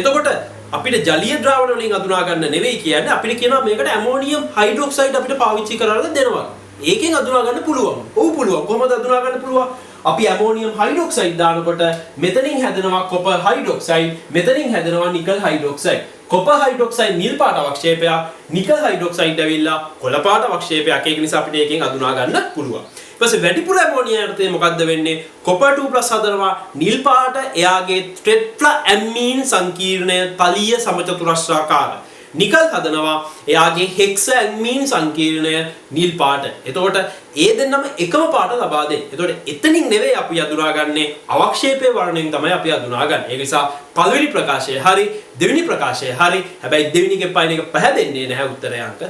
එතකොට අපිට ජලීය ද්‍රාවණ වලින් අඳුනා ගන්න නෙවෙයි කියන්නේ අපිට කියනවා මේකට ඇමෝනියම් හයිඩ්‍රොක්සයිඩ් අපිට පාවිච්චි කරලා දෙනවා. ඒකෙන් අඳුනා ගන්න පුළුවන්. ඔව් පුළුවන්. කොහොමද අඳුනා ගන්න පුළුවන්? අපි ඇමෝනියම් හයිඩ්‍රොක්සයිඩ් දානකොට මෙතනින් හැදෙනවා කොපර් හයිඩ්‍රොක්සයිඩ්, මෙතනින් හැදෙනවා නිකල් හයිඩ්‍රොක්සයිඩ්. කොපර් හයිඩ්‍රොක්සයිඩ් නිල් පාට අවක්ෂේපයක්, නිකල් හයිඩ්‍රොක්සයිඩ් ඇවිල්ලා කොළ පාට අවක්ෂේපයක්. ඒක නිසා අපිට ඒකෙන් අඳුනා ගන්න පුළුවන්. ඊට පස්සේ වැඩිපුර ඇමෝනියාට මොකද්ද වෙන්නේ? කොපර් 2+ හදනවා නිල් පාට එයාගේ ටෙට්‍රා ඇමීන් සංකීර්ණය තලීය සමචතුරස්‍රාකාර. නිකල් හදනවා එයාගේ හෙක්සා ඇමීන් සංකීර්ණය නිල් පාට. එතකොට ඒ දෙන්නම එකම පාට ලබා දෙන්නේ. එතකොට එතනින් නෙවෙයි අපි අඳුනාගන්නේ අවක්ෂේපයේ වර්ණයෙන් තමයි අපි අඳුනාගන්නේ. ඒ නිසා පළවෙනි ප්‍රකාශය හරි, දෙවෙනි ප්‍රකාශය හරි. හැබැයි දෙවෙනි එකේ පයින් එක පැහැදෙන්නේ නැහැ උත්තරය අංක 2.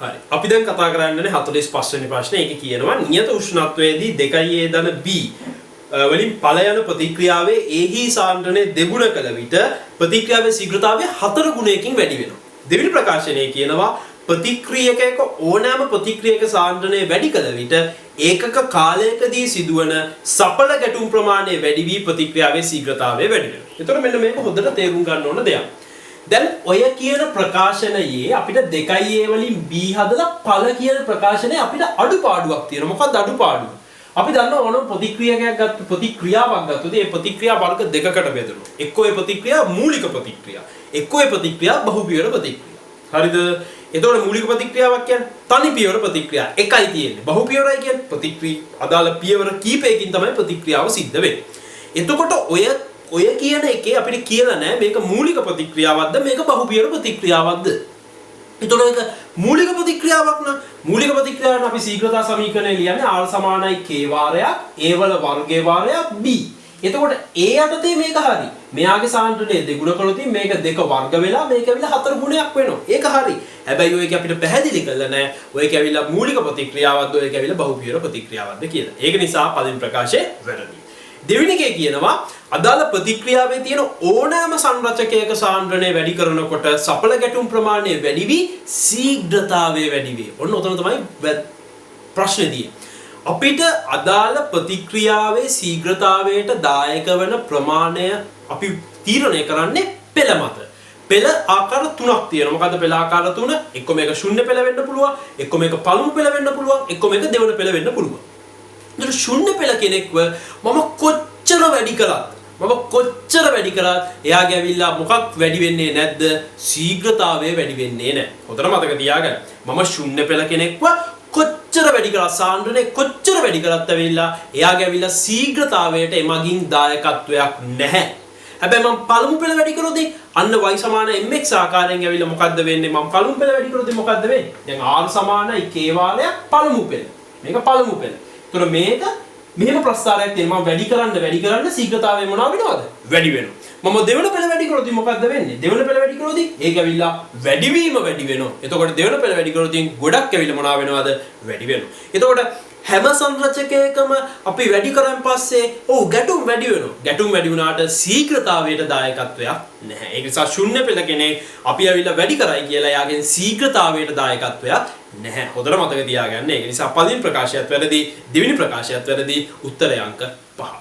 හරි. අපි දැන් කතා කරන්නේ 45 වෙනි ප්‍රශ්නේ. ඒකේ කියනවා නියත උෂ්ණත්වයේදී 2A ධන B වලින් ඵල යන ප්‍රතික්‍රියාවේ ඒහි සාන්ද්‍රණය දෙගුණ කළ විට ප්‍රතික්‍රියාවේ ශීඝ්‍රතාවය 4 ගුණයකින් වැඩි වෙනවා. දෙවෙනි ප්‍රකාශනයේ කියනවා ප්‍රතික්‍රියකයක ඕනෑම ප්‍රතික්‍රියක සාන්ද්‍රණය වැඩි කළ විට ඒකක කාලයකදී සිදුවන සඵල ගැටුම් ප්‍රමාණය වැඩි වී ප්‍රතික්‍රියාවේ ශීඝ්‍රතාවය වැඩි වෙනවා. ඒතකොට මෙන්න මේක හොඳට තේරුම් ගන්න ඕන දෙයක්. දැන් ඔය කියන ප්‍රකාශනයේ අපිට 2A වලින් B හදලා ඵල කියන ප්‍රකාශනයේ අපිට අඩුපාඩුවක් තියෙනවා. මොකක්ද අඩුපාඩුව? අපි දන්නවා ඕනම ප්‍රතික්‍රියාවක් ගත්තොත් ඒ ප්‍රතික්‍රියා වර්ග දෙකකට බෙදෙනවා. එක්කෝ ඒ ප්‍රතික්‍රියා මූලික ප්‍රතික්‍රියා, එක්කෝ ඒ ප්‍රතික්‍රියා බහුපියවර ප්‍රතික්‍රියා. හරිද? එතකොට මූලික ප්‍රතික්‍රියාවක් කියන්නේ තනි පියවර ප්‍රතික්‍රියා එකයි තියෙන්නේ. බහුපියවරයි කියන්නේ ප්‍රතික්‍රියා අදාළ පියවර කීපයකින් තමයි ප්‍රතික්‍රියාව සිද්ධ වෙන්නේ. එතකොට ඔය කියන එකේ අපිට කියලා නැහැ මේක මූලික ප්‍රතික්‍රියාවක්ද මේක බහුපියවර ප්‍රතික්‍රියාවක්ද. එතකොට ඒක මූලික ප්‍රතික්‍රියාවක් නම් මූලික ප්‍රතික්‍රියාවට අපි ශීඝ්‍රතා සමීකරණය ලියන්නේ R = K වාරයක් A වල වර්ගයේ වාරයක් B. එතකොට A යටතේ මේක හරි. මෙයාගේ සාන්ද්‍රණය දෙගුණ කළොත් මේක 2 වර්ග වෙලා මේක ඇවිල්ලා 4 ගුණයක් වෙනවා. ඒක හරි. හැබැයි ඔයක අපිට පැහැදිලි කරලා නැහැ. ඔයක ඇවිල්ලා මූලික ප්‍රතික්‍රියාවක්ද ඔයක ඇවිල්ලා බහුපියවර ප්‍රතික්‍රියාවක්ද කියලා. ඒක නිසා පළවෙනි ප්‍රකාශය වැරදි. දෙවෙනි එකේ කියනවා අදාළ ප්‍රතික්‍රියාවේ තියෙන ඕනෑම සංරචකයක සාන්ද්‍රණය වැඩි කරනකොට සඵල ගැටුම් ප්‍රමාණය වැඩි වී ශීඝ්‍රතාවය වැඩි වේ. ඔන්න උතන තමයි ප්‍රශ්නේ තියෙන්නේ. අපිට අදාළ ප්‍රතික්‍රියාවේ ශීඝ්‍රතාවයට දායක වන ප්‍රමාණය අපි තීරණය කරන්නේ පෙළ මත. පෙළ ආකාර තුනක් තියෙනවා. මොකද්ද පෙළ ආකාර තුන? එක්ක මේක ශුන්‍ය පෙළ වෙන්න පුළුවන්, එක්ක මේක පළමු පෙළ වෙන්න පුළුවන්, එක්ක මේක දෙවන පෙළ වෙන්න පුළුවන්. ඒතර ශුන්‍ය පෙළ කෙනෙක්ව මම කොච්චර වැඩි කළත් එයාගේ ඇවිල්ලා මොකක් වැඩි වෙන්නේ නැද්ද? ශීඝ්‍රතාවය වැඩි වෙන්නේ නැහැ. හොඳට මතක තියාගන්න. මම ශුන්‍ය පෙළ කෙනෙක්ව කොච්චර වැඩි කළත් සාන්ද්‍රණය කොච්චර වැඩි කළත් ඇවිල්ලා එයාගේ ඇවිල්ලා ශීඝ්‍රතාවයට එමගින් දායකත්වයක් නැහැ. හැබැයි මම පළමු පෙළ වැඩි කරොත් අන්න y = mx ආකාරයෙන් ඇවිල්ලා මොකද්ද වෙන්නේ? මම පළමු පෙළ වැඩි කරොත් මොකද්ද වෙන්නේ? දැන් r = k වාරයක් පළමු පෙළ. මේක පළමු පෙළ. ඒතර මේක මෙහෙම ප්‍රස්තාරයක් තියෙනවා. මම වැඩි කරන්න ශීඝ්‍රතාවය මොනවා වෙනවද? වැඩි වෙනවා. මම දෙවන පෙළ වැඩි කරොත් මොකද්ද වෙන්නේ? දෙවන පෙළ වැඩි කරොත් ඒක ඇවිල්ලා වැඩිවීම වැඩි වෙනවා. එතකොට දෙවන පෙළ වැඩි කරොත් ගොඩක් ඇවිල්ලා මොනවා වෙනවද? වැඩි වෙනවා. එතකොට හැම සංරචකයකම අපි වැඩි කරන් පස්සේ ගැටුම් වැඩි වෙනවා. ගැටුම් වැඩි වුණාට ශීඝ්‍රතාවයට දායකත්වයක් නැහැ. ඒ නිසා ශුන්‍ය පෙළ කෙනෙක් අපි ඇවිල්ලා වැඩි කරයි කියලා යාගෙන් ශීඝ්‍රතාවයට දායකත්වයක් නැහැ. හොඳට මතක තියාගන්න. ඒ නිසා පළවෙනි ප්‍රකාශයත් වැරදි, දෙවෙනි ප්‍රකාශයත් වැරදි. උත්තරය අංක 5.